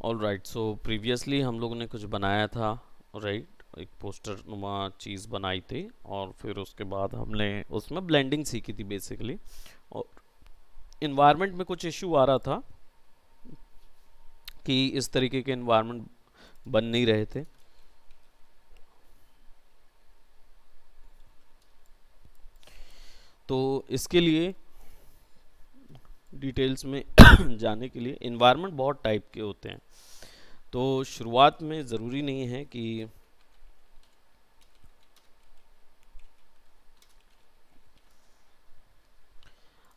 All right, सो previously हम लोगों ने कुछ बनाया था, राइट, एक पोस्टर नुमा चीज़ बनाई थी और फिर उसके बाद हमने उसमें ब्लेंडिंग सीखी थी बेसिकली। और इन्वायरमेंट में कुछ इशू आ रहा था कि इस तरीके के इन्वायरमेंट बन नहीं रहे थे। तो इसके लिए डिटेल्स में जाने के लिए इन्वायरमेंट बहुत टाइप के होते हैं। तो शुरुआत में ज़रूरी नहीं है कि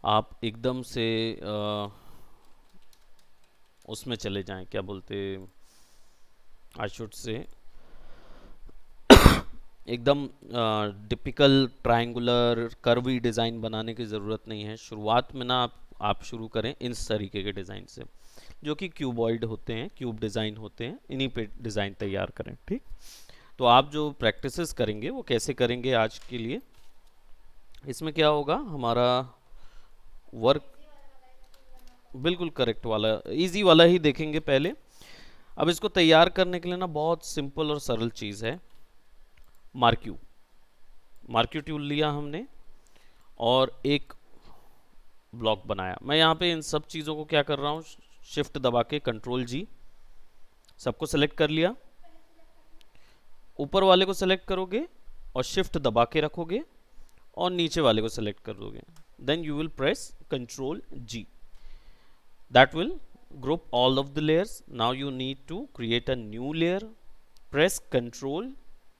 आप एकदम से उसमें चले जाएं, क्या बोलते, आई शुड से एकदम टिपिकल ट्रायंगुलर कर्वी डिज़ाइन बनाने की ज़रूरत नहीं है। शुरुआत में ना आप शुरू करें इस तरीके के डिज़ाइन से, जो कि क्यूबॉइड होते हैं, क्यूब डिज़ाइन होते हैं, इन्हीं पे डिज़ाइन तैयार करें। ठीक, तो आप जो प्रैक्टिसेस करेंगे वो कैसे करेंगे आज के लिए, इसमें क्या होगा हमारा वर्क, बिल्कुल करेक्ट वाला, इजी वाला ही देखेंगे पहले। अब इसको तैयार करने के लिए ना बहुत सिंपल और सरल चीज़ है, मार्क्यू। मार्क्यू टूल लिया हमने और एक ब्लॉक बनाया। मैं यहाँ पे इन सब चीज़ों को क्या कर रहा हूँ, शिफ्ट दबा के कंट्रोल जी, सबको सेलेक्ट कर लिया। ऊपर वाले को सेलेक्ट करोगे और शिफ्ट दबा के रखोगे और नीचे वाले को सेलेक्ट कर दोगे, then you will press control G, that will group all of the layers. Now you need to create a new layer, press ctrl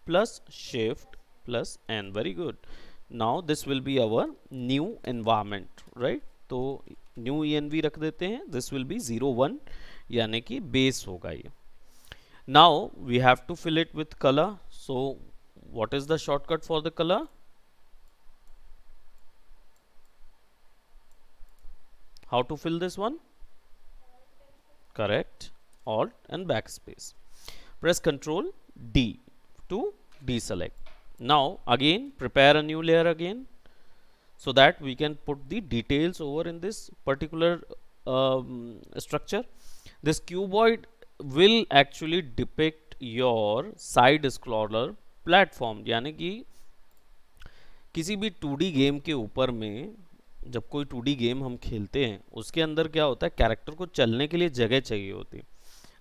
plus shift plus n, very good. Now this will be our new environment, right? तो new env रख देते हैं, this will be 01, यानी कि base होगा ये। Now we have to fill it with color, so what is the shortcut for the color? How to fill this one? Correct, alt and backspace. Press ctrl D to deselect. Now again prepare a new layer again, so that we can put the details over in this particular structure. This cuboid will actually depict your side scroller platform, यानी कि किसी भी 2D game के ऊपर में, जब कोई 2D game हम खेलते हैं उसके अंदर क्या होता है, कैरेक्टर को चलने के लिए जगह चाहिए होती है।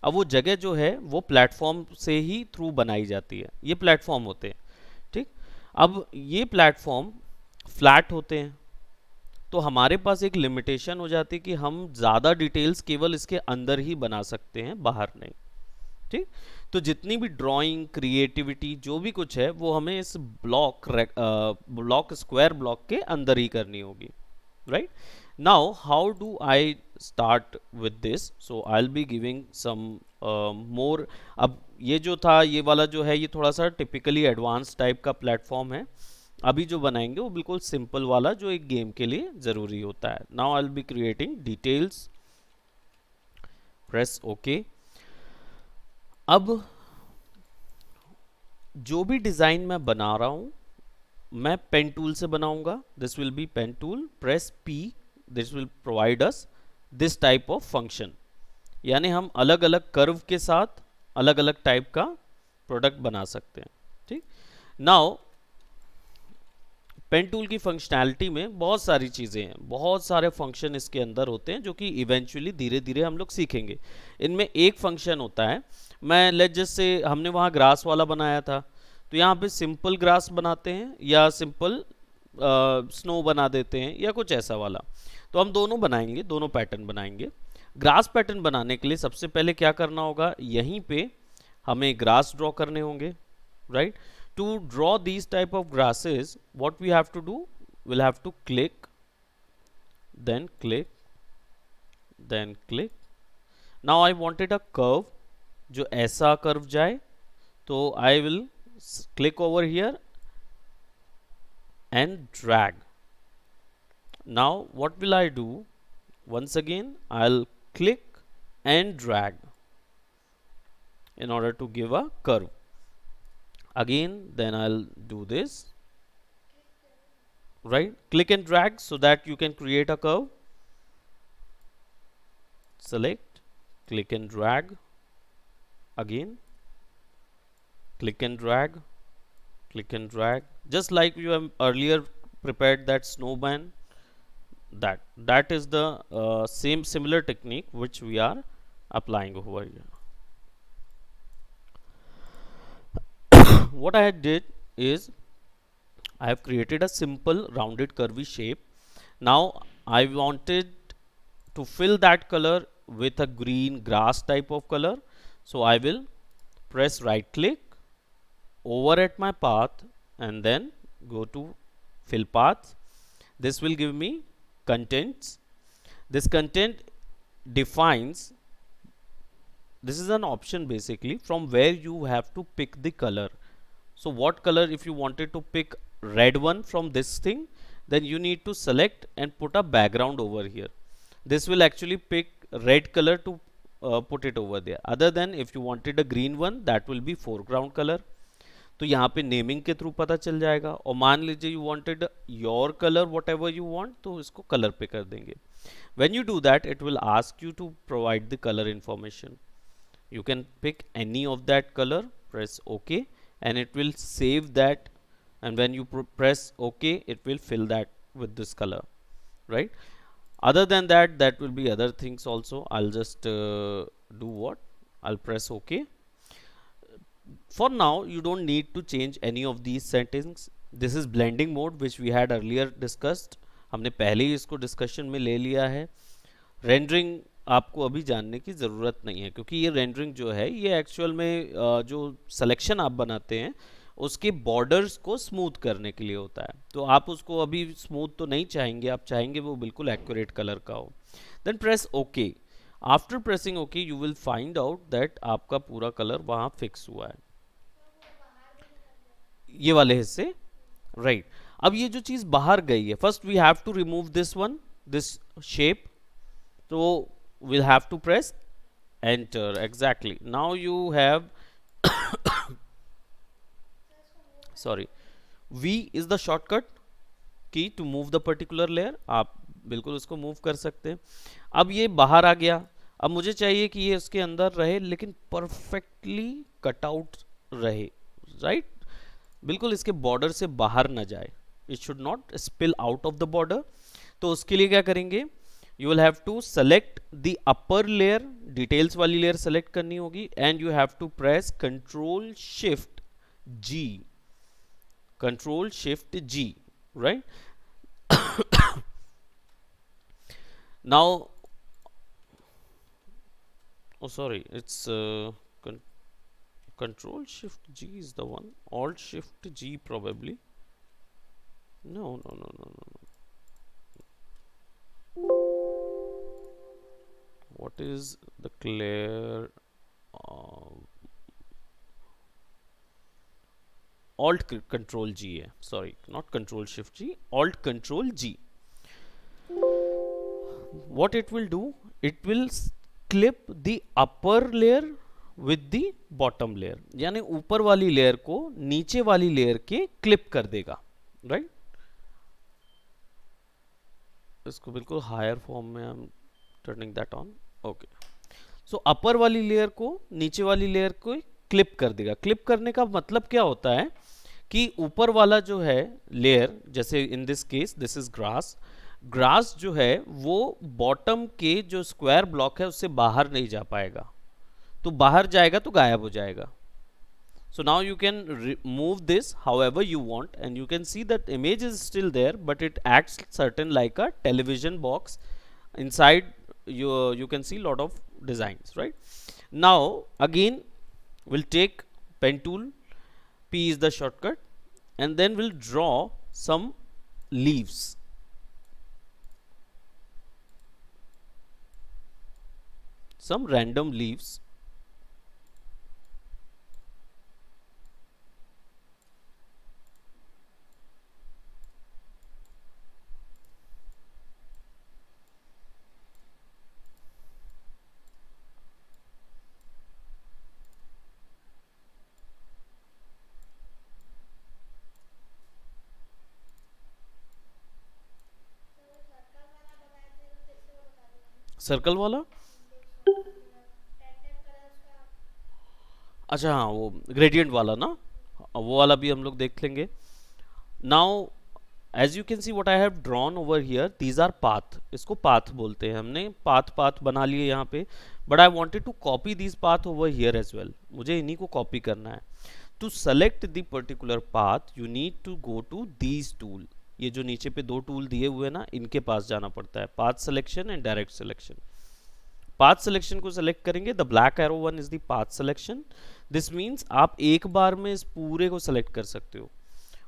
अब वो जगह जो है वो प्लेटफॉर्म से ही थ्रू बनाई जाती है, ये प्लेटफॉर्म होते हैं। ठीक, अब ये प्लेटफॉर्म फ्लैट होते हैं, तो हमारे पास एक लिमिटेशन हो जाती है कि हम ज़्यादा डिटेल्स केवल इसके अंदर ही बना सकते हैं, बाहर नहीं। ठीक, तो जितनी भी ड्राइंग क्रिएटिविटी जो भी कुछ है वो हमें इस ब्लॉक स्क्वायर ब्लॉक के अंदर ही करनी होगी, right? Now how do I start with this, so I will be giving some more. अब ये जो था, ये वाला जो है, ये थोड़ा सा टिपिकली एडवांस टाइप का प्लेटफॉर्म है। अभी जो बनाएंगे वो बिल्कुल सिंपल वाला जो एक गेम के लिए ज़रूरी होता है। Now I will be creating details, press okay. अब जो भी डिज़ाइन मैं बना रहा हूँ मैं पेन टूल से बनाऊंगा, this will be pen tool, press P, this will provide us this type of function, यानी हम अलग अलग कर्व के साथ अलग अलग टाइप का प्रोडक्ट बना सकते हैं। ठीक, नाउ पेन टूल की फंक्शनैलिटी में बहुत सारी चीज़ें हैं, बहुत सारे फंक्शन इसके अंदर होते हैं जो कि इवेंचुअली धीरे धीरे हम लोग सीखेंगे। इनमें एक फंक्शन होता है, मैं लेट जस्ट से हमने वहाँ ग्रास वाला बनाया था, तो यहाँ पे सिंपल ग्रास बनाते हैं या सिंपल स्नो बना देते हैं या कुछ ऐसा वाला। तो हम दोनों बनाएंगे, दोनों पैटर्न बनाएंगे। ग्रास पैटर्न बनाने के लिए सबसे पहले क्या करना होगा, यहीं पे हमें ग्रास ड्रॉ करने होंगे, right? To draw these type of grasses, what we have to do, we'll have to click, then click, then click. Now I wanted a curve, जो ऐसा कर्व जाए, तो I will click over here and drag. Now what will I do, once again I'll click and drag in order to give a curve again, then I'll do this, right? Click and drag so that you can create a curve. Select, click and drag, again click and drag, just like you have earlier prepared that snowman. That is the same similar technique which we are applying over here. What I did is I have created a simple rounded curvy shape. Now I wanted to fill that color with a green grass type of color. So I will press right click over at my path and then go to fill path. This will give me contents. This content defines, this is an option basically from where you have to pick the color. So what color, if you wanted to pick red one from this thing, then you need to select and put a background over here. This will actually pick red color to put it over there. Other than if you wanted a green one, that will be foreground color. तो यहाँ पे naming के through पता चल जाएगा, और मान लीजिए you wanted your colour what ever you want, तो इसको कलर पे कर देंगे. When you do that, it will ask you to provide the color information. You can pick any of that color, press OK, and it will save that. And when you press OK, it will fill that with this color, right? Other than that, that will be other things also. I'll just do what? I'll press OK. For now, you don't need to change any of these settings. This is blending mode which we had earlier discussed. हमने पहले ही इसको discussion में ले लिया है. Rendering आपको अभी जानने की ज़रूरत नहीं है, क्योंकि ये रेंडरिंग जो है ये एक्चुअल में जो सिलेक्शन आप बनाते हैं उसके बॉर्डर्स को स्मूथ करने के लिए होता है. तो आप उसको अभी स्मूथ तो नहीं चाहेंगे, आप चाहेंगे वो बिल्कुल एक्यूरेट कलर का हो. Then press okay. After pressing okay you will find out that आपका पूरा कलर वहाँ फिक्स हुआ है, ये वाले हिस्से, राइट. अब ये जो चीज़ बाहर गई है, first we have to remove this one, this shape. तो we'll have to press enter. Exactly, now you have sorry, V is the shortcut key to move the particular layer. आप बिल्कुल उसको मूव कर सकते हैं. अब ये बाहर आ गया. अब मुझे चाहिए कि ये उसके अंदर रहे लेकिन परफेक्टली कट आउट रहे, राइट. बिल्कुल इसके बॉर्डर से बाहर ना जाए. It should not spill out of the border. तो उसके लिए क्या करेंगे, you will have to select the upper layer, details वाली layer select करनी होगी, and you have to press control shift G, control shift G, right. Now, oh sorry, it's control shift G is the one, alt shift G probably. No. What is the clear alt control G है, sorry, not control shift G, alt control G. What it will do, it will clip the upper layer with the bottom layer, यानी ऊपर वाली layer को नीचे वाली layer के clip कर देगा, राइट. इसको बिल्कुल हायर फॉर्म में हम टर्निंग दैट ऑन. ओके, सो अपर वाली लेयर को नीचे वाली लेयर को क्लिप कर देगा. क्लिप करने का मतलब क्या होता है कि ऊपर वाला जो है लेयर, जैसे in this case this is grass, grass जो है वो बॉटम के जो स्क्वायर ब्लॉक है उससे बाहर नहीं जा पाएगा. तो बाहर जाएगा तो गायब हो जाएगा. So now you can move this however you want, and you can see that image is still there, but it acts certain like a television box. Inside you can see lot of designs, right. Now again we'll take pen tool, P is the shortcut, and then we'll draw some leaves. Some random leaves. Circle वाला अच्छा हाँ, वो gradient वाला ना, वो वाला भी हम लोग देख लेंगे. Now as you can see what I have drawn over here, these are path. इसको पाथ बोलते हैं, हमने पाथ पाथ बना लिए यहाँ पे. But I wanted to copy these path over here as well. मुझे इन्हीं को कॉपी करना है. To select the particular path you need to go to these tool. ये जो नीचे पे दो टूल दिए हुए हैं ना, इनके पास जाना पड़ता है, path selection and direct selection. Path selection को सेलेक्ट करेंगे, the black arrow one is the path selection. This means आप एक बार में इस पूरे को सेलेक्ट कर सकते हो.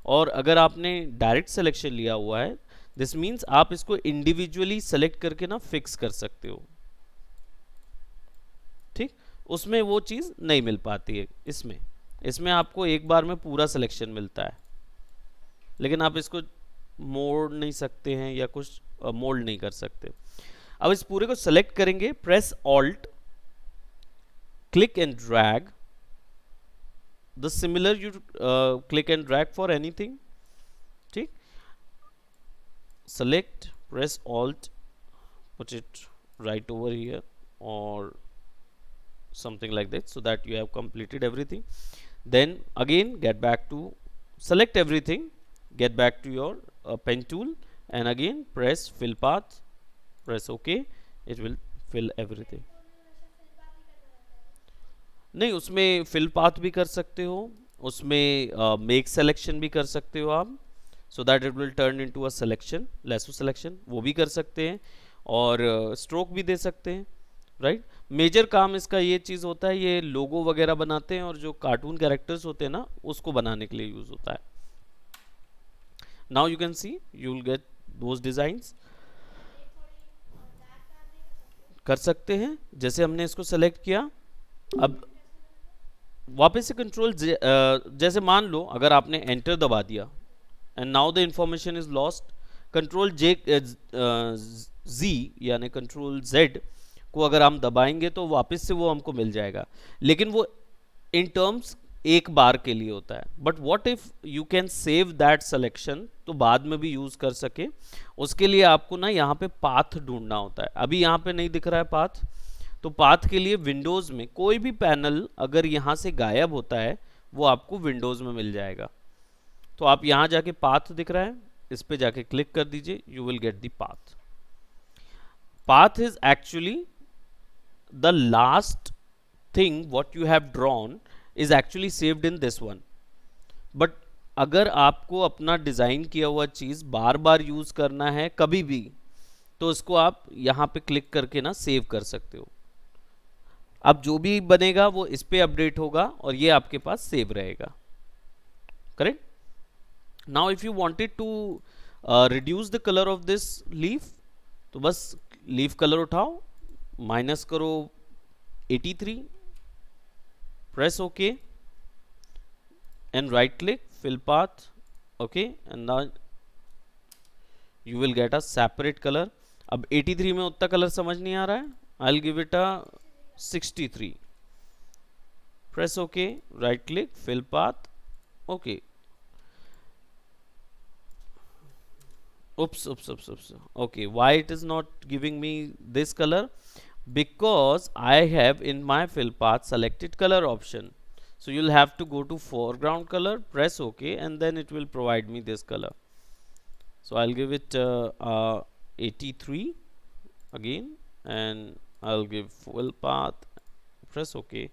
और अगर आपने डायरेक्ट सिलेक्शन लिया हुआ है, दिस मीन्स आप इसको इंडिविजुअली सेलेक्ट करके ना फिक्स कर सकते हो. ठीक, उसमें वो चीज़ नहीं मिल पाती है. इसमें इसमें आपको एक बार में पूरा सिलेक्शन मिलता है, लेकिन आप इसको मोड़ नहीं सकते हैं या कुछ मोल्ड नहीं कर सकते. अब इस पूरे को सेलेक्ट करेंगे, press alt, click and drag. The similar you click and drag for anything. ठीक, select, press alt, put it right over here or something like that, so that you have completed everything. Then again get back to select everything, get back to your pen tool, and again press fill path, press ok. It will fill everything. नहीं, उसमें fill path भी कर सकते हो, उसमें make selection भी कर सकते हो आप, so that it will turn into a selection, lasso selection, वो भी कर सकते हैं. और stroke भी दे सकते हैं, राइट. मेजर काम इसका ये चीज़ होता है, ये लोगो वगैरह बनाते हैं और जो कार्टून कैरेक्टर्स होते हैं ना, उसको बनाने के लिए यूज़ होता है. Now you can C, you will get those designs. कर सकते हैं, जैसे हमने इसको सेलेक्ट किया. अब वापस से कंट्रोल जैसे मान लो अगर आपने एंटर दबा दिया and now the information is lost, control J G यानी कंट्रोल जेड को अगर हम दबाएंगे तो वापस से वो हमको मिल जाएगा, लेकिन वो इन टर्म्स एक बार के लिए होता है. But what if you can save that selection, तो बाद में भी यूज कर सके, उसके लिए आपको ना यहाँ पे पाथ ढूंढना होता है. अभी यहाँ पे नहीं दिख रहा है पाथ, तो पाथ के लिए विंडोज में कोई भी पैनल अगर यहाँ से गायब होता है, वो आपको विंडोज में मिल जाएगा. तो आप यहाँ जाके पाथ दिख रहा है, इस पे जाके क्लिक कर दीजिए, you will get the path. Path is actually the last thing what you have drawn is actually saved in this one. But अगर आपको अपना डिजाइन किया हुआ चीज बार बार यूज करना है कभी भी, तो उसको आप यहाँ पे क्लिक करके ना सेव कर सकते हो. अब जो भी बनेगा वो इस पे अपडेट होगा और ये आपके पास सेव रहेगा. Correct. Now if you wanted to reduce the colour of this leaf, तो बस लीफ कलर उठाओ, माइनस करो 83, press OK and right click, fill path, okay, and now you will get a separate color. अब 83 में उतना colour समझ नहीं आ रहा है, I'll give it a 63, press OK, right click, fill path, okay. Oops, okay, why it is not giving me this color? Because I have in my fill path selected color option. So you'll have to go to foreground color, press OK, and then it will provide me this color. So I'll give it 83 again, and I'll give fill path, press OK,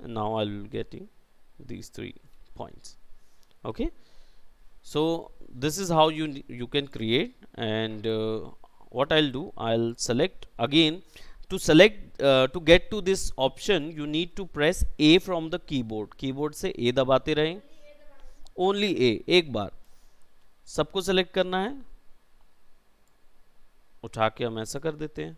and now I'll getting these 3 points. Okay, so this is how you can create. And what I'll do, I'll select again. To select to get to this option you need to press A from the keyboard. Keyboard से A दबाते रहें, only A, एक बार. सबको select करना है, उठा के हम ऐसा कर देते हैं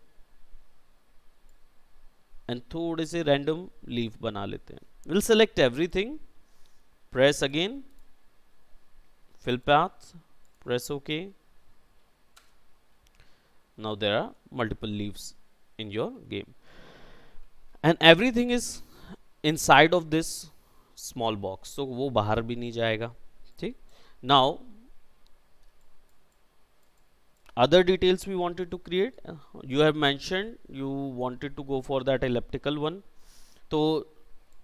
एंड थोड़े से रैंडम लीफ बना लेते हैं. Will select everything, press again, fill path, press OK. Now there are multiple leaves in your game, and everything is inside of this small box, so वो बाहर भी नहीं जाएगा. ठीक. Now other details we wanted to create, you have mentioned you wanted to go for that elliptical one. तो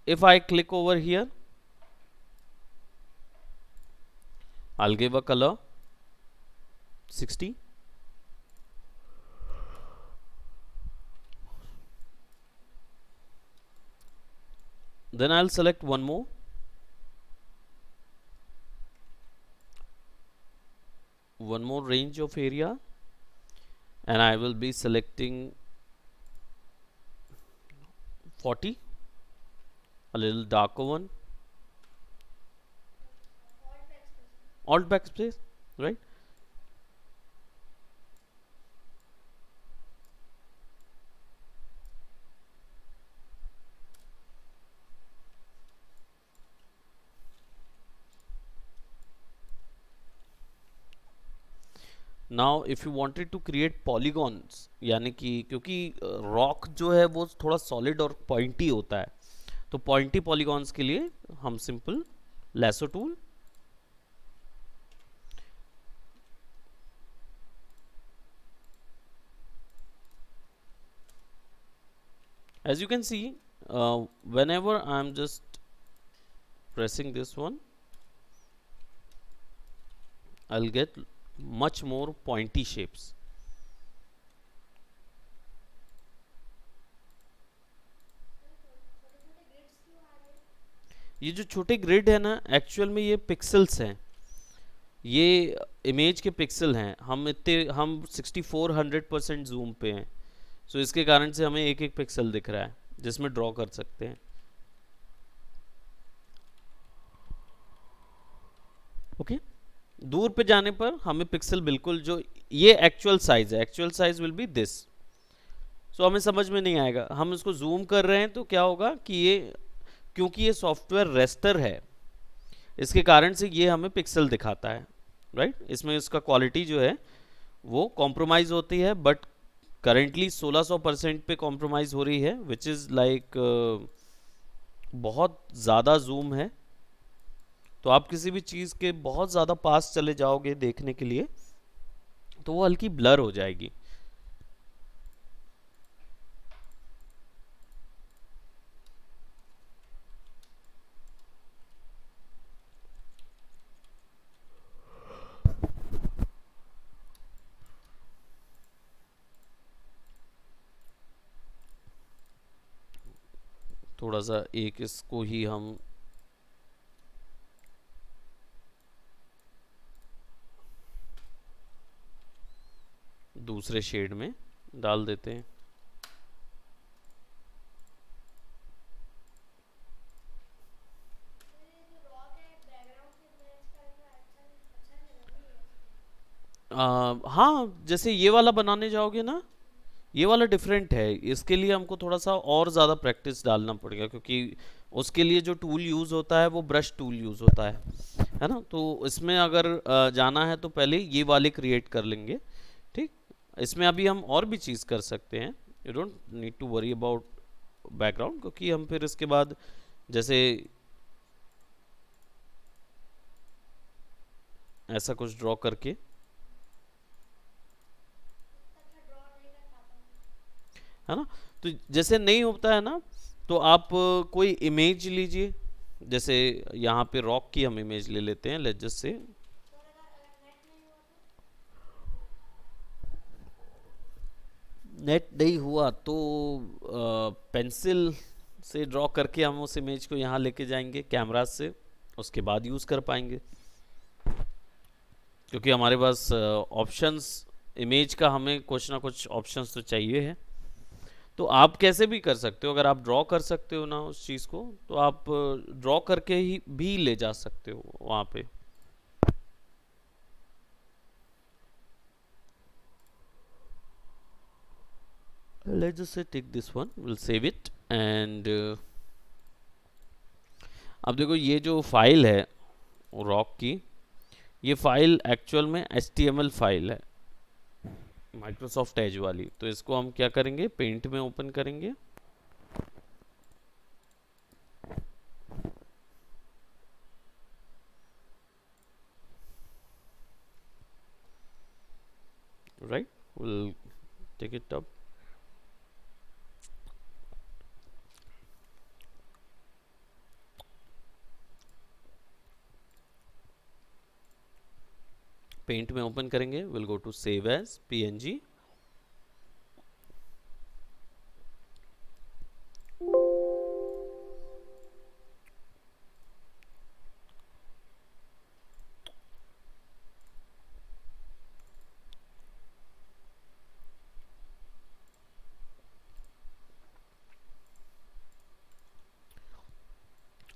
if I click over here, I'll give a color 60. Then I'll select one more, range of area, and I will be selecting 40, a little darker one. Alt backspace, right? Now if you wanted to create polygons, यानी कि क्योंकि rock जो है वो थोड़ा solid और pointy होता है, तो पॉइंटी पॉलीगॉन्स के लिए हम simple lasso tool, as you can see, whenever I'm just pressing this one, I'll get much more pointy shapes. ये जो छोटे ग्रिड है ना, एक्चुअल में ये पिक्सल्स हैं, ये इमेज के पिक्सल हैं। हम 6400% जूम पे हैं, सो इसके कारण से हमें एक एक पिक्सल दिख रहा है जिसमें ड्रॉ कर सकते हैं। ओके, दूर पे जाने पर हमें पिक्सल बिल्कुल जो ये एक्चुअल साइज है, actual size will be this, so हमें समझ में नहीं आएगा। हम इसको जूम कर रहे हैं तो क्या होगा कि ये, क्योंकि ये सॉफ्टवेयर रेस्टर है, इसके कारण से ये हमें पिक्सल दिखाता है, राइट। इसमें इसका क्वालिटी जो है वो कॉम्प्रोमाइज़ होती है, बट करेंटली 1600% पे कॉम्प्रोमाइज़ हो रही है, विच इज़ लाइक बहुत ज़्यादा जूम है। तो आप किसी भी चीज़ के बहुत ज़्यादा पास चले जाओगे देखने के लिए तो वो हल्की ब्लर हो जाएगी। थोड़ा सा एक इसको ही हम दूसरे शेड में डाल देते हैं। हाँ, जैसे ये वाला बनाने जाओगे ना, ये वाला डिफरेंट है, इसके लिए हमको थोड़ा सा और ज़्यादा प्रैक्टिस डालना पड़ेगा, क्योंकि उसके लिए जो टूल यूज़ होता है वो ब्रश टूल यूज़ होता है ना। तो इसमें अगर जाना है तो पहले ये वाले क्रिएट कर लेंगे, ठीक। इसमें अभी हम और भी चीज़ कर सकते हैं, you don't need to worry about background, क्योंकि हम फिर इसके बाद जैसे ऐसा कुछ ड्रॉ करके, है ना। तो जैसे नहीं होता है ना, तो आप कोई इमेज लीजिए, जैसे यहाँ पे रॉक की हम इमेज ले लेते हैं, लेट्स जस्ट से नेट नहीं हुआ तो पेंसिल से ड्रॉ करके हम उस इमेज को यहाँ लेके जाएंगे कैमरा से, उसके बाद यूज़ कर पाएंगे, क्योंकि हमारे पास ऑप्शंस इमेज का हमें कुछ ना कुछ ऑप्शंस तो चाहिए है। तो आप कैसे भी कर सकते हो, अगर आप ड्रॉ कर सकते हो ना उस चीज़ को, तो आप ड्रॉ करके ही भी ले जा सकते हो वहाँ पे। Let's just say take this one, we'll save it, and अब देखो ये जो फाइल है रॉक की, ये फाइल एक्चुअल में HTML फाइल है, माइक्रोसॉफ्ट एज वाली। तो इसको हम क्या करेंगे, पेंट में ओपन करेंगे, right, will take it up. Paint में ओपन करेंगे, will go to save as PNG.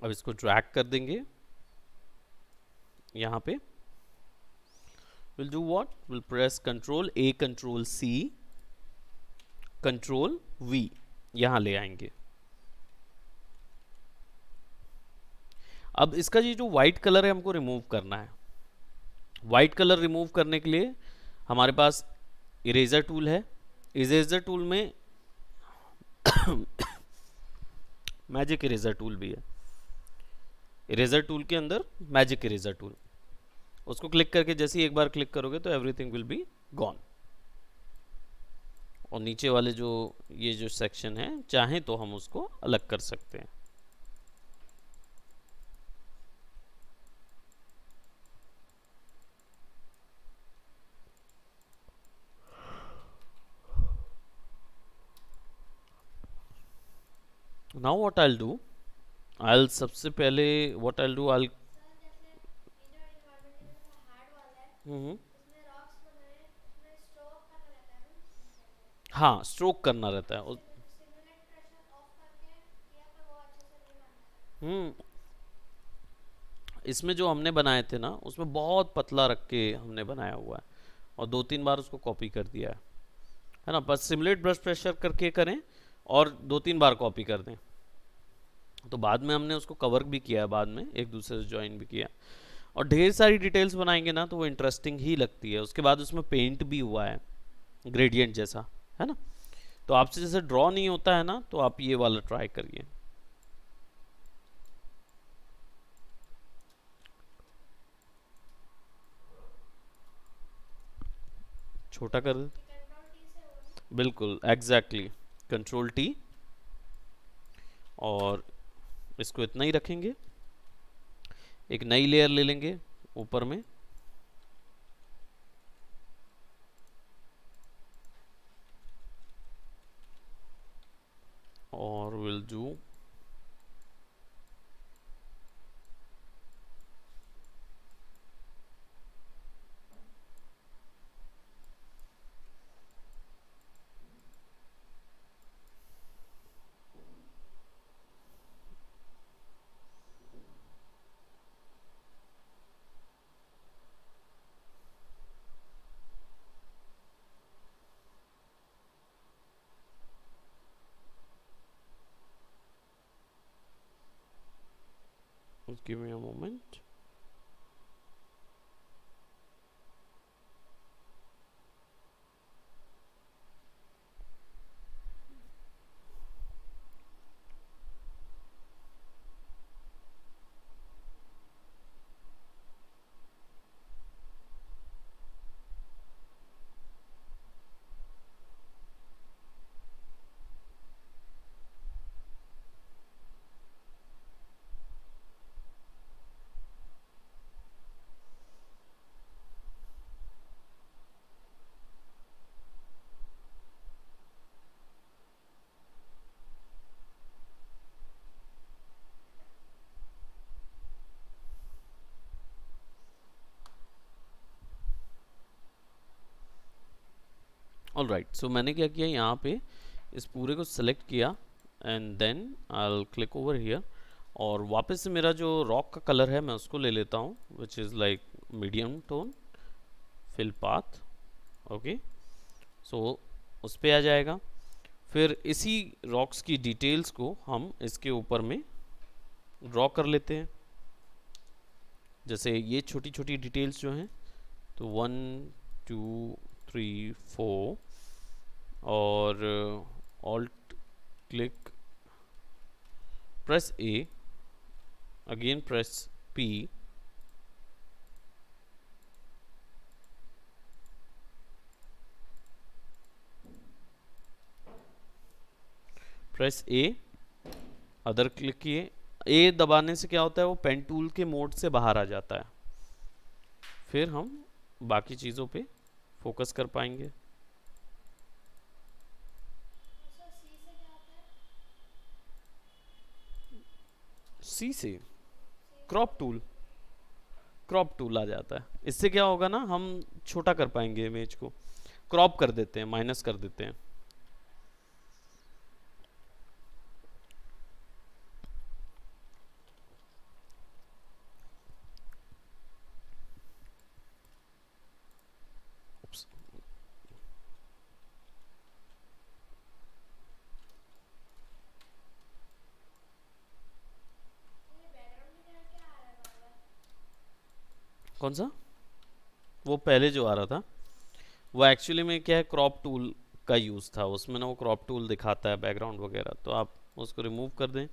अब इसको ड्रैग कर देंगे यहाँ पे। Will do what, will press control A, control C, control V, यहाँ ले आएंगे। अब इसका ये जो व्हाइट कलर है हमको रिमूव करना है। व्हाइट कलर रिमूव करने के लिए हमारे पास इरेजर टूल है। इरेजर टूल में मैजिक इरेजर टूल भी है। इरेजर टूल के अंदर मैजिक इरेजर टूल, उसको क्लिक करके जैसे ही एक बार क्लिक करोगे तो एवरीथिंग विल बी गॉन। और नीचे वाले जो ये जो सेक्शन है चाहे तो हम उसको अलग कर सकते हैं। Now what I will do, I सबसे पहले what I will do, I हाँ स्ट्रोक करना रहता है हम्म इसमें जो हमने बनाए थे ना उसमें बहुत पतला रख के हमने बनाया हुआ है और 2-3 बार उसको कॉपी कर दिया है ना। बस सिमुलेट ब्रश प्रेशर करके करें और 2-3 बार कॉपी कर दें। तो बाद में हमने उसको कवर भी किया है, बाद में एक दूसरे से ज्वाइन भी किया, और ढेर सारी डिटेल्स बनाएंगे ना तो वो इंटरेस्टिंग ही लगती है। उसके बाद उसमें पेंट भी हुआ है ग्रेडियंट जैसा, है ना। तो आपसे जैसे ड्रॉ नहीं होता है ना तो आप ये वाला ट्राई करिए। छोटा कर दे, बिल्कुल एग्जैक्टली, कंट्रोल टी, और इसको इतना ही रखेंगे। एक नई लेयर ले लेंगे ऊपर में, और will do give me a moment। All right, so मैंने क्या किया यहाँ पे इस पूरे को सिलेक्ट किया and then I click over here, और वापस से मेरा जो रॉक का कलर है मैं उसको ले लेता हूँ which is like medium tone, fill path, okay. So उस पर आ जाएगा। फिर इसी रॉक्स की डिटेल्स को हम इसके ऊपर में ड्रॉ कर लेते हैं। जैसे ये छोटी छोटी डिटेल्स जो हैं, तो 1 2 3 4, और ऑल्ट क्लिक, प्रेस ए, अगेन प्रेस पी, प्रेस ए, अदर क्लिक किए। ए दबाने से क्या होता है, वो पेन टूल के मोड से बाहर आ जाता है। फिर हम बाकी चीज़ों पे फोकस कर पाएंगे। सी से क्रॉप टूल, क्रॉप टूल आ जाता है। इससे क्या होगा ना, हम छोटा कर पाएंगे इमेज को, क्रॉप कर देते हैं, माइनस कर देते हैं। Oops. कौन सा? वो पहले जो आ रहा था वो एक्चुअली में क्या है, क्रॉप टूल का यूज़ था उसमें ना, वो क्रॉप टूल दिखाता है बैकग्राउंड वगैरह, तो आप उसको रिमूव कर दें।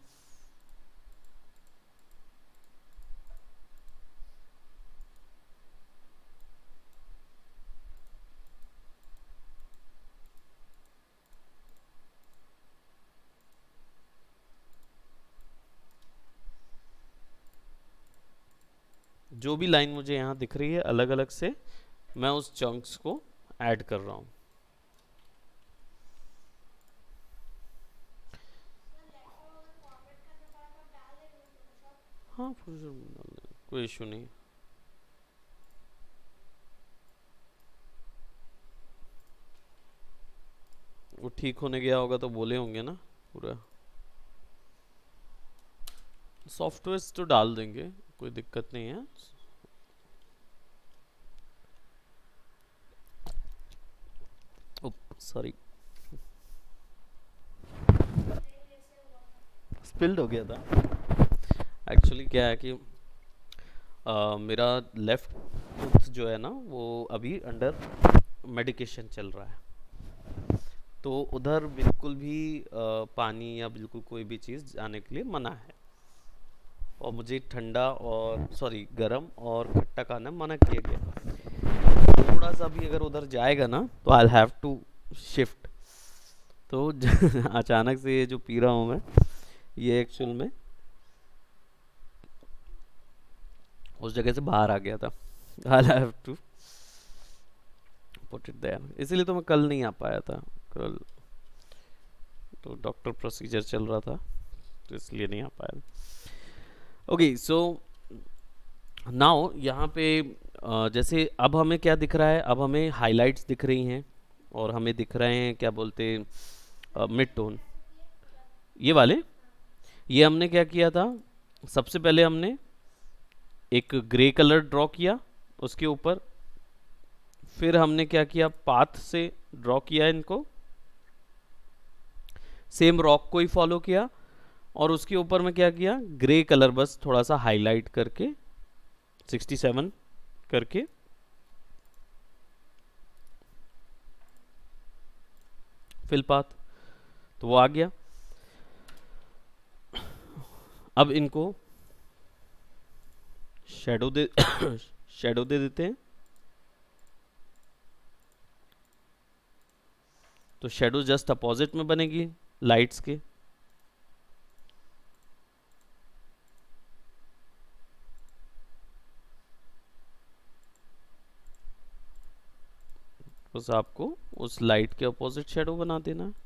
जो भी लाइन मुझे यहाँ दिख रही है अलग अलग से, मैं उस चंक्स को ऐड कर रहा हूँ। हाँ, कोई इशू नहीं। वो ठीक होने गया होगा तो बोले होंगे ना पूरा। सॉफ्टवेयर तो डाल देंगे, कोई दिक्कत नहीं है। सॉरी, स्पिल्ड हो गया था। एक्चुअली क्या है कि मेरा लेफ्ट टूथ जो है ना वो अभी अंडर मेडिकेशन चल रहा है, तो उधर बिल्कुल भी पानी या बिल्कुल कोई भी चीज़ जाने के लिए मना है, और मुझे ठंडा और सॉरी गरम और खट्टा खाना मना किया गया। थोड़ा सा भी अगर उधर जाएगा ना तो आई हैव टू शिफ्ट। तो अचानक से ये जो पी रहा हूँ मैं, ये एक्चुअल में उस जगह से बाहर आ गया था। I have to put it there, इसीलिए तो मैं कल नहीं आ पाया था। कल तो डॉक्टर प्रोसीजर चल रहा था, तो इसलिए नहीं आ पाया। ओके, सो नाउ यहाँ पे जैसे अब हमें क्या दिख रहा है, अब हमें हाइलाइट्स दिख रही हैं, और हमें दिख रहे हैं क्या बोलते हैं मिड टोन, ये वाले। ये हमने क्या किया था, सबसे पहले हमने एक ग्रे कलर ड्रॉ किया उसके ऊपर, फिर हमने क्या किया, पाथ से ड्रॉ किया इनको, सेम रॉक को ही फॉलो किया, और उसके ऊपर में क्या किया, ग्रे कलर बस थोड़ा सा हाईलाइट करके 67 करके फिल पाथ, तो वो आ गया। अब इनको शेडो दे शेडो दे देते हैं, तो शेडो जस्ट अपोजिट में बनेगी लाइट्स के। बस आपको उस लाइट के अपोजिट शेडो बना देना है।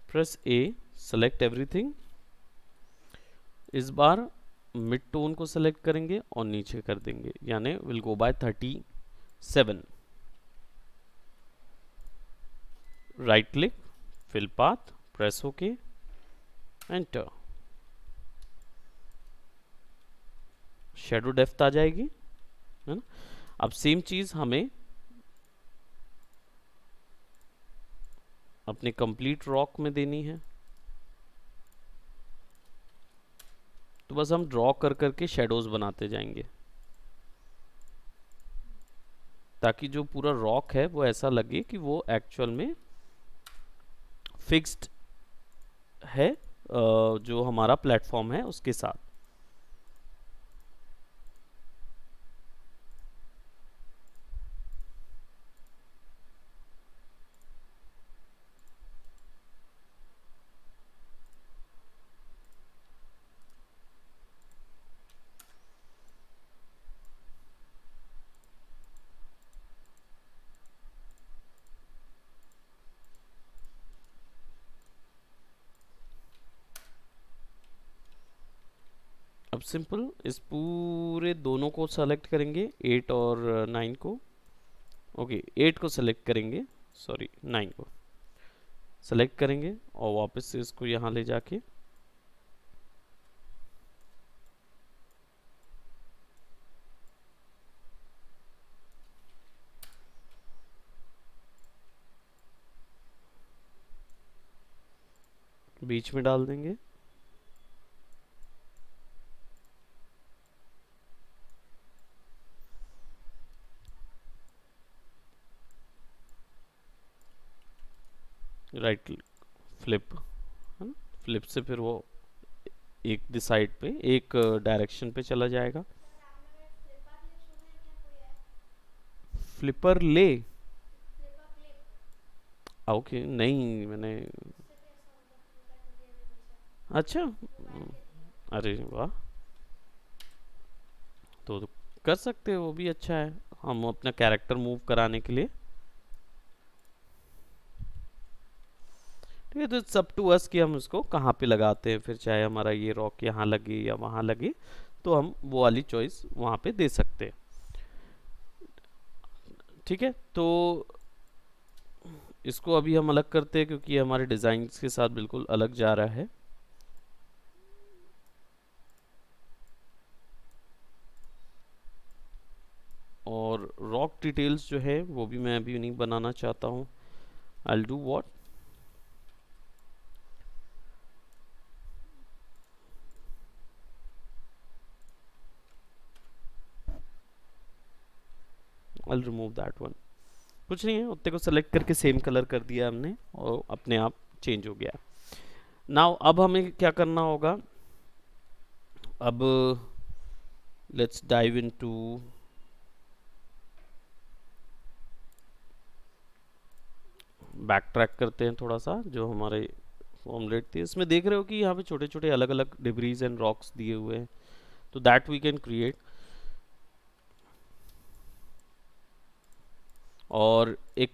Press A, select everything. इस बार मिड टोन को सेलेक्ट करेंगे और नीचे कर देंगे, यानी will go by 37। Right click, fill path, press okay, enter. Shadow depth आ जाएगी, है ना। अब सेम चीज हमें अपने कंप्लीट रॉक में देनी है, तो बस हम ड्रॉ कर करके शेडोज बनाते जाएंगे। ताकि जो पूरा रॉक है वो ऐसा लगे कि वो एक्चुअल में फिक्स्ड है जो हमारा प्लेटफॉर्म है उसके साथ। अब सिंपल इस पूरे दोनों को सेलेक्ट करेंगे, 8 और 9 को। ओके 8 को सेलेक्ट करेंगे, सॉरी 9 को सेलेक्ट करेंगे और वापस से इसको यहाँ ले जाके बीच में डाल देंगे। राइट फ्लिप है ना, फ्लिप से फिर वो एक साइड पे एक डायरेक्शन पे चला जाएगा। फ्लिपर ले, ओके नहीं मैंने, अच्छा अरे वाह, तो कर सकते हो, वो भी अच्छा है हम अपना कैरेक्टर मूव कराने के लिए। ठीक है, तो सब टू अस कि हम उसको कहाँ पे लगाते हैं, फिर चाहे हमारा ये रॉक यहाँ लगे या वहाँ लगे, तो हम वो वाली चॉइस वहाँ पे दे सकते हैं। ठीक है, तो इसको अभी हम अलग करते हैं क्योंकि ये हमारे डिज़ाइन के साथ बिल्कुल अलग जा रहा है। और रॉक डिटेल्स जो है वो भी मैं अभी नहीं बनाना चाहता हूँ। I'll do what, I'll remove that one। कुछ नहीं है, उत्ते को सेलेक्ट करके सेम कलर कर दिया हमने और अपने आप चेंज हो गया। नाउ अब हमें क्या करना होगा, अब let's dive into back track करते हैं थोड़ा सा, जो हमारे फॉर्मलेट थी इसमें देख रहे हो कि यहाँ पे छोटे छोटे अलग अलग डिब्रीज एंड रॉक्स दिए हुए हैं, तो दैट वी कैन क्रिएट। और एक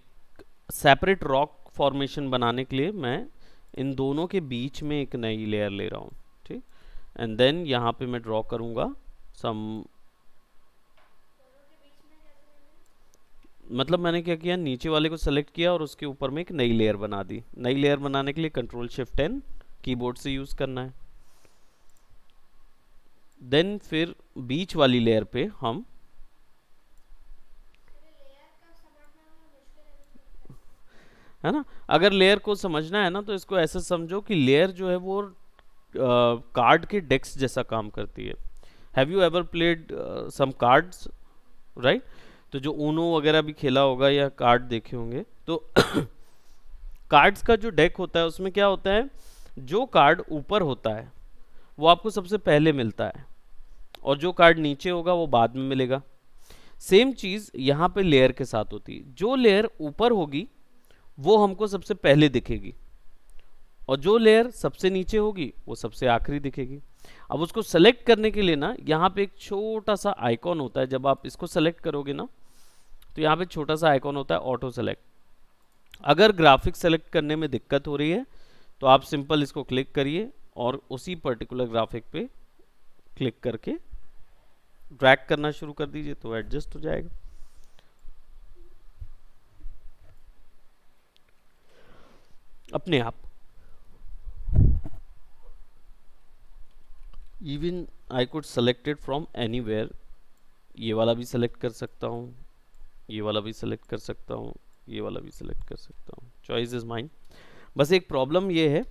सेपरेट रॉक फॉर्मेशन बनाने के लिए मैं इन दोनों के बीच में एक नई लेयर ले रहा हूँ। ठीक, एंड देन यहाँ पे मैं ड्रॉ करूँगा सम, मतलब मैंने क्या किया, नीचे वाले को सेलेक्ट किया और उसके ऊपर में एक नई लेयर बना दी। नई लेयर बनाने के लिए कंट्रोल शिफ्ट एन कीबोर्ड से यूज़ करना है। देन फिर बीच वाली लेयर पे हम है ना, अगर लेयर को समझना है ना तो इसको ऐसे समझो कि लेयर जो है वो कार्ड के डेक्स जैसा काम करती है। Have you ever played some cards, right? तो जो ऊनो वगैरह भी खेला होगा या कार्ड देखे होंगे, तो कार्ड्स का जो डेक होता है उसमें क्या होता है, जो कार्ड ऊपर होता है वो आपको सबसे पहले मिलता है और जो कार्ड नीचे होगा वो बाद में मिलेगा। सेम चीज़ यहाँ पे लेयर के साथ होती है, जो लेयर ऊपर होगी वो हमको सबसे पहले दिखेगी और जो लेयर सबसे नीचे होगी वो सबसे आखिरी दिखेगी। अब उसको सेलेक्ट करने के लिए ना यहाँ पे एक छोटा सा आइकॉन होता है, जब आप इसको सेलेक्ट करोगे ना तो यहाँ पे छोटा सा आइकॉन होता है ऑटो सेलेक्ट। अगर ग्राफिक सेलेक्ट करने में दिक्कत हो रही है तो आप सिंपल इसको क्लिक करिए और उसी पर्टिकुलर ग्राफिक पे क्लिक करके ड्रैग करना शुरू कर दीजिए तो एडजस्ट हो जाएगा अपने आप। Even I could select it from anywhere, ये वाला भी सेलेक्ट कर सकता हूँ, ये वाला भी सेलेक्ट कर सकता हूँ, ये वाला भी सेलेक्ट कर सकता हूँ, चॉइस इज माइन। बस एक प्रॉब्लम ये है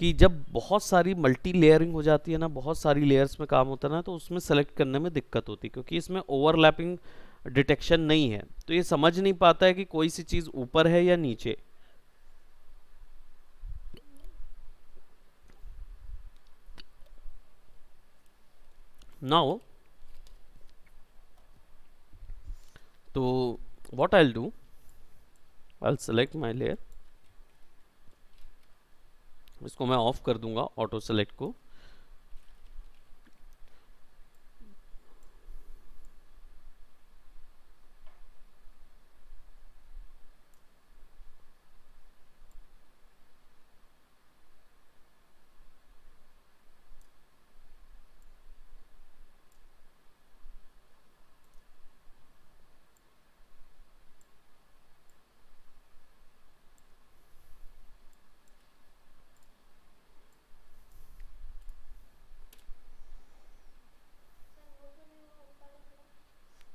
कि जब बहुत सारी मल्टी लेयरिंग हो जाती है ना, बहुत सारी लेयर्स में काम होता है ना, तो उसमें सेलेक्ट करने में दिक्कत होती है क्योंकि इसमें ओवरलैपिंग डिटेक्शन नहीं है, तो ये समझ नहीं पाता है कि कोई सी चीज ऊपर है या नीचे। नाउ तो what I do, I select my layer, इसको मैं ऑफ कर दूंगा ऑटो सेलेक्ट को।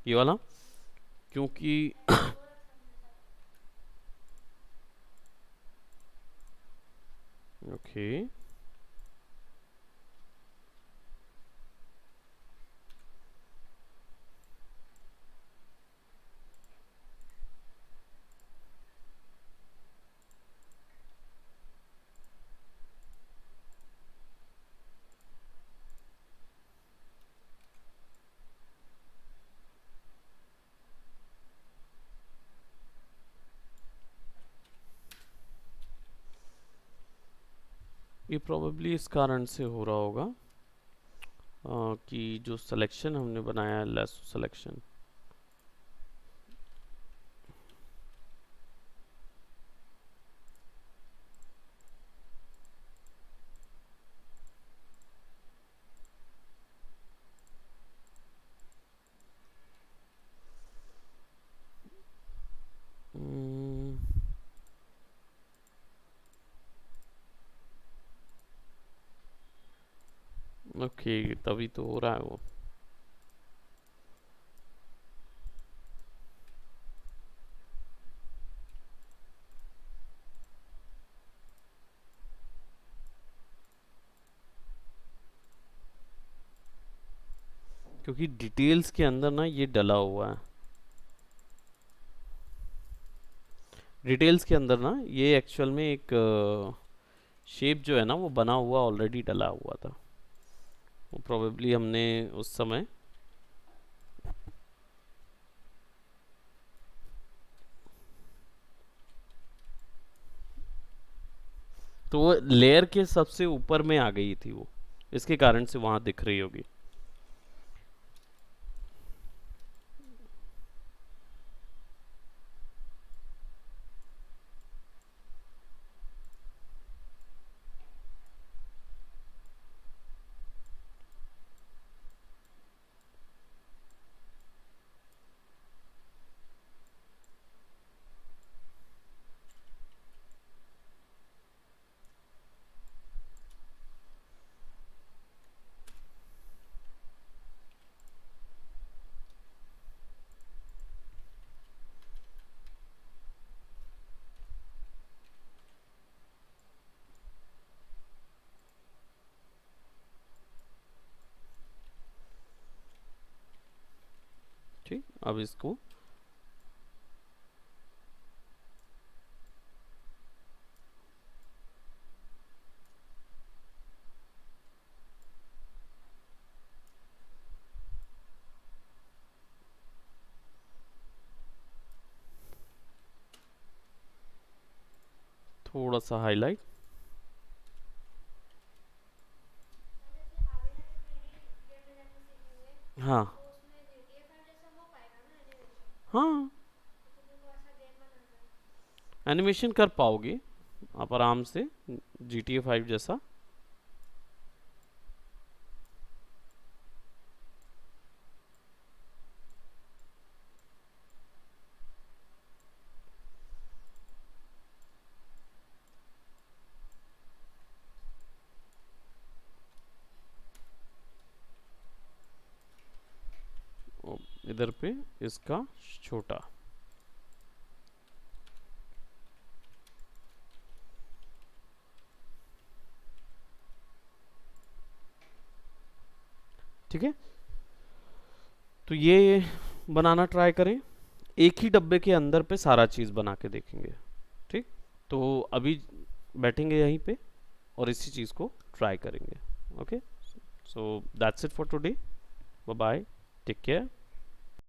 ये वाला क्योंकि ओके ये प्रोबेबली इस कारण से हो रहा होगा कि जो सिलेक्शन हमने बनाया है लेस सिलेक्शन, ओके तभी तो हो रहा है वो। क्योंकि डिटेल्स के अंदर ना ये डला हुआ है, डिटेल्स के अंदर ना ये एक्चुअल में एक शेप जो है ना वो बना हुआ ऑलरेडी डला हुआ था, वो प्रोबेबली हमने उस समय तो वो लेयर के सबसे ऊपर में आ गई थी वो, इसके कारण से वहां दिख रही होगी। ठीक, अब इसको थोड़ा सा हाईलाइट। हाँ हाँ एनिमेशन कर पाओगे आप आराम से, GTA 5 जैसा। इधर पे इसका छोटा, ठीक है। तो ये बनाना ट्राई करें, एक ही डब्बे के अंदर पे सारा चीज़ बना के देखेंगे। ठीक, तो अभी बैठेंगे यहीं पे और इसी चीज़ को ट्राई करेंगे। Okay, so that's it for today, bye bye, take care.